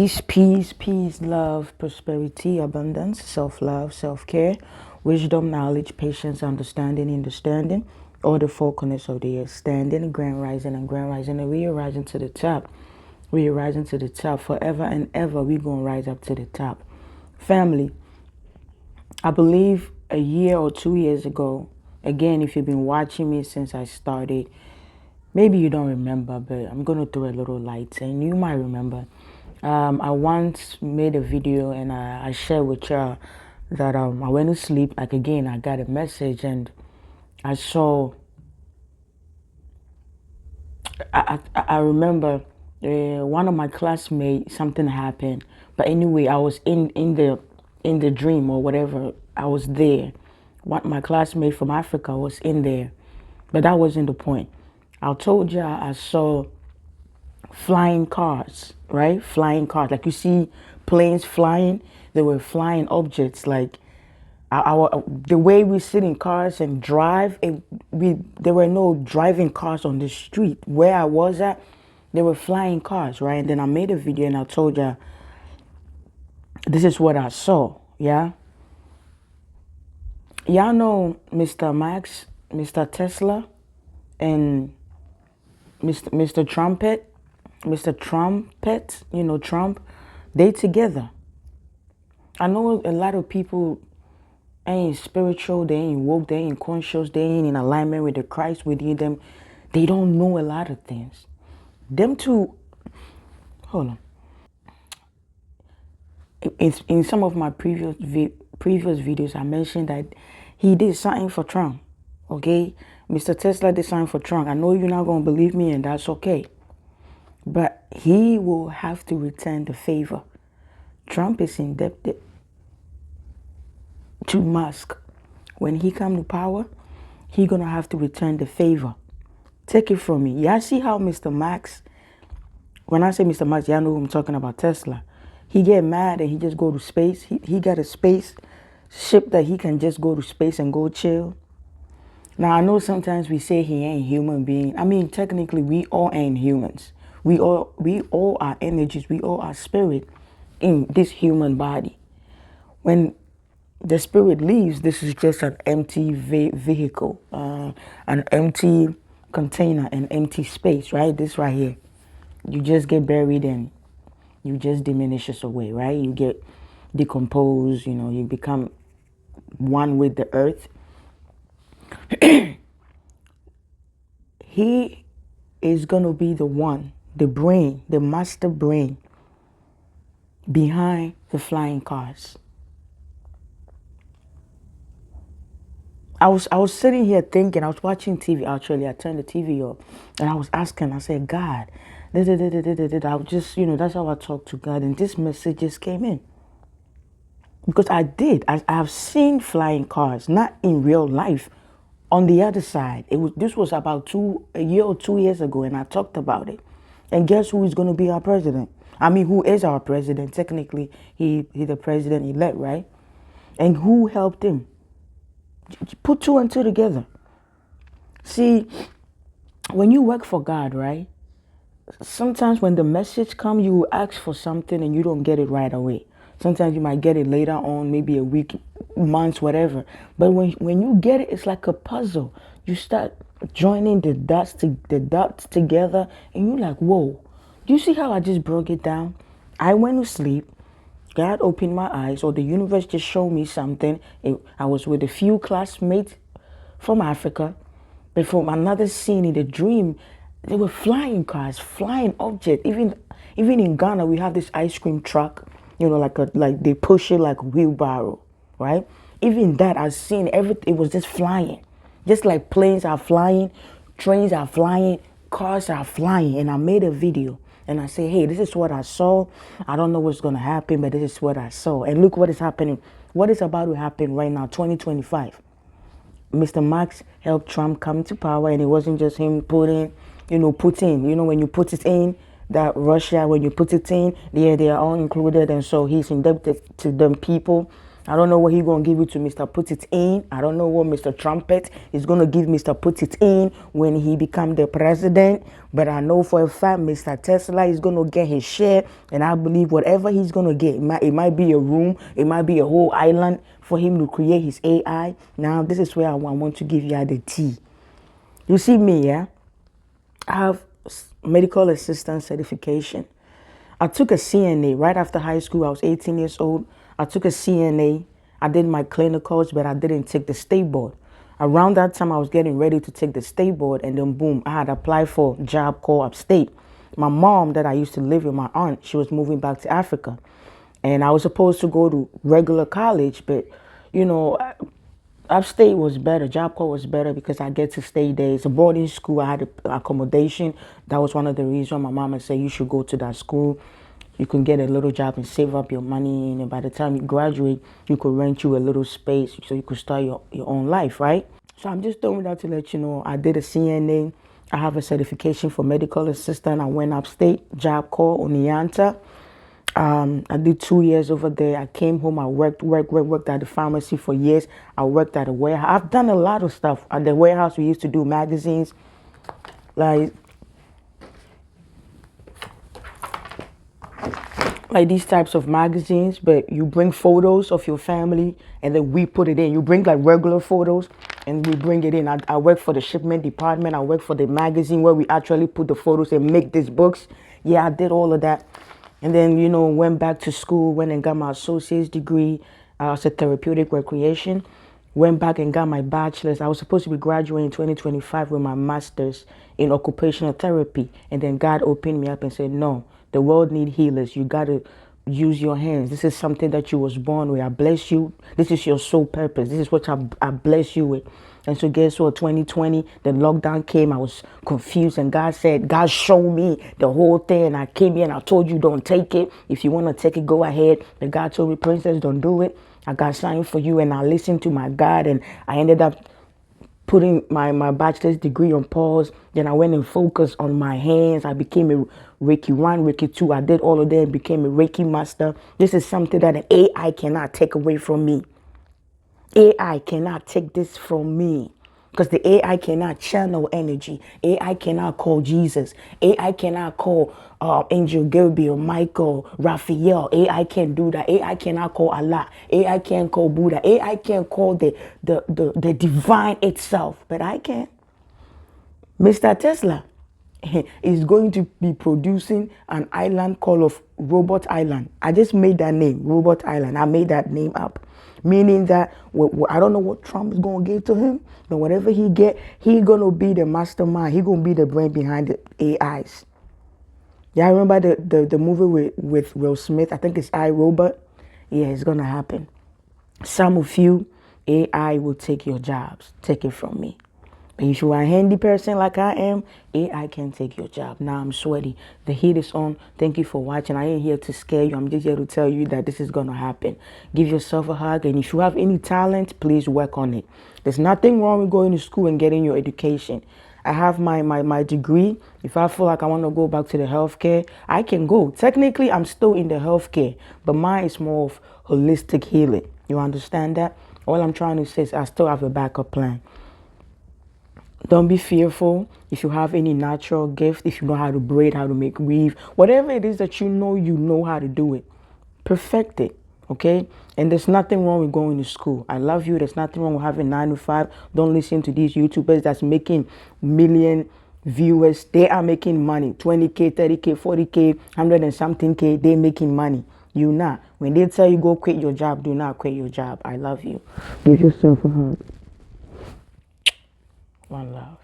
Peace, love, prosperity, abundance, self-love, self-care, wisdom, knowledge, patience, understanding, all the four corners of the earth, standing, grand rising, and we are rising to the top. We are rising to the top. Forever and ever, we're going to rise up to the top. Family, I believe a year or 2 years ago, again, if you've been watching me since I started, maybe you don't remember, but I'm going to throw a little light and you might remember. I once made a video and I shared with y'all that I went to sleep. Like again, I got a message and I saw. I remember one of my classmates. Something happened, but anyway, I was in the dream or whatever. I was there. What my classmate from Africa was in there, but that wasn't the point. I told you I saw flying cars, right? Flying cars. Like you see planes flying, they were flying objects. Like the way we sit in cars and drive, there were no driving cars on the street. Where I was at, there were flying cars, right? And then I made a video and I told you, this is what I saw, yeah? Y'all know Mr. Max, Mr. Tesla, and Mr. Trumpet, you know, Trump, they together. I know a lot of people ain't spiritual, they ain't woke, they ain't conscious, they ain't in alignment with the Christ within them. They don't know a lot of things. Them two, hold on. In some of my previous videos, I mentioned that he did something for Trump, okay? Mr. Tesla did something for Trump. I know you're not going to believe me and that's okay. But he will have to return the favor. Trump is indebted to Musk. When he come to power, he gonna have to return the favor. Take it from me. Y'all see how Mr. Max, when I say Mr. Max, y'all know who I'm talking about, Tesla. He get mad and he just go to space. He got a space ship that he can just go to space and go chill. Now I know sometimes we say he ain't human being. I mean, technically we all ain't humans. We all are energies. We all are spirit in this human body. When the spirit leaves, this is just an empty vehicle, an empty container, an empty space, right? This right here. You just get buried and you just diminishes away, right? You get decomposed, you know, you become one with the earth. He is going to be the one, the brain, the master brain behind the flying cars. I was sitting here thinking, I was watching TV actually, I turned the TV off, and I was asking, I said, God, I was just, you know, that's how I talk to God, and this message just came in. Because I have seen flying cars, not in real life, on the other side. This was about a year or 2 years ago, and I talked about it. And guess who is going to be our president? I mean, who is our president? Technically, he's the president-elect, right? And who helped him? Put two and two together. See, when you work for God, right? Sometimes when the message comes, you ask for something and you don't get it right away. Sometimes you might get it later on, maybe a week, months, whatever. But when you get it, it's like a puzzle. You start joining the dots together and you're like, whoa. Do you see how I just broke it down? I went to sleep. God opened my eyes, or the universe just showed me something. I was with a few classmates from Africa, but from another scene in the dream, there were flying cars, flying objects. Even in Ghana, we have this ice cream truck, you know, like they push it like a wheelbarrow, right? Even that, I've seen everything. It was just flying, just like planes are flying, trains are flying, cars are flying. And I made a video. And I say, hey, this is what I saw. I don't know what's going to happen, but this is what I saw. And look what is happening. What is about to happen right now, 2025. Mr. Max helped Trump come to power, and it wasn't just him putting, when you put it in, that Russia, when you put it in, they are all included. And so he's indebted to them people. I don't know what he's going to give it to Mr. Put It In. I don't know what Mr. Trumpet is going to give Mr. Put It In when he become the president. But I know for a fact Mr. Tesla is going to get his share. And I believe whatever he's going to get, it might be a room, it might be a whole island for him to create his AI. Now, this is where I want to give you the tea. You see me, yeah? I have medical assistant certification. I took a CNA right after high school. I was 18 years old. I took a CNA. I did my clinicals, but I didn't take the state board. Around that time, I was getting ready to take the state board, and then boom, I had applied for Job Corps upstate. My mom, that I used to live with, my aunt, she was moving back to Africa. And I was supposed to go to regular college, but, you know, upstate was better. Job Corps was better because I get to stay there. It's a boarding school. I had accommodation. That was one of the reasons my mama said you should go to that school. You can get a little job and save up your money. And by the time you graduate, you could rent you a little space so you could start your own life, right? So I'm just throwing that to let you know I did a CNA. I have a certification for medical assistant. I went upstate, Job Corps, Oneonta. I did 2 years over there. I came home. I worked at the pharmacy for years. I worked at a warehouse. I've done a lot of stuff. At the warehouse, we used to do magazines, like these types of magazines, but you bring photos of your family and then we put it in. You bring like regular photos and we bring it in. I work for the shipment department. I work for the magazine where we actually put the photos and make these books. Yeah, I did all of that. And then, you know, went back to school, went and got my associate's degree as a therapeutic recreation. Went back and got my bachelor's. I was supposed to be graduating in 2025 with my master's in occupational therapy. And then God opened me up and said, no, the world need healers. You got to use your hands. This is something that you was born with. I bless you. This is your sole purpose. This is what I bless you with. And so guess what? 2020, the lockdown came. I was confused. And God said, God showed me the whole thing. And I came here and I told you, don't take it. If you want to take it, go ahead. But God told me, Princess, don't do it. I got signed for you. And I listened to my God. And I ended up putting my bachelor's degree on pause. Then I went and focused on my hands. I became a Reiki 1, Reiki 2. I did all of that and became a Reiki master. This is something that an AI cannot take away from me. AI cannot take this from me because the AI cannot channel energy. AI cannot call Jesus. AI cannot call Angel Gabriel, Michael, Raphael. AI can't do that. AI cannot call Allah. AI can't call Buddha. AI can't call the divine itself, but I can. Mr. Tesla is going to be producing an island called of Robot Island. I just made that name, Robot Island. I made that name up. Meaning that I don't know what Trump is going to give to him, but whatever he get, he going to be the mastermind. He going to be the brain behind the AIs. Yeah, I remember the movie with Will Smith. I think it's I, Robot. Yeah, it's going to happen. Some of you, AI will take your jobs. Take it from me. But if you are a handy person like I am, AI can take your job. Now I'm sweaty. The heat is on. Thank you for watching. I ain't here to scare you. I'm just here to tell you that this is going to happen. Give yourself a hug. And if you have any talent, please work on it. There's nothing wrong with going to school and getting your education. I have my degree. If I feel like I want to go back to the healthcare, I can go. Technically, I'm still in the healthcare, but mine is more of holistic healing. You understand that? All I'm trying to say is I still have a backup plan. Don't be fearful. If you have any natural gift, if you know how to braid, how to make weave, whatever it is that you know how to do it. Perfect it, okay? And there's nothing wrong with going to school. I love you. There's nothing wrong with having 9 to 5. Don't listen to these YouTubers that's making million viewers. They are making money. 20K, 30K, 40K, 100 and something K. They're making money. You not. When they tell you go quit your job, do not quit your job. I love you. Give yourself a hug. One love.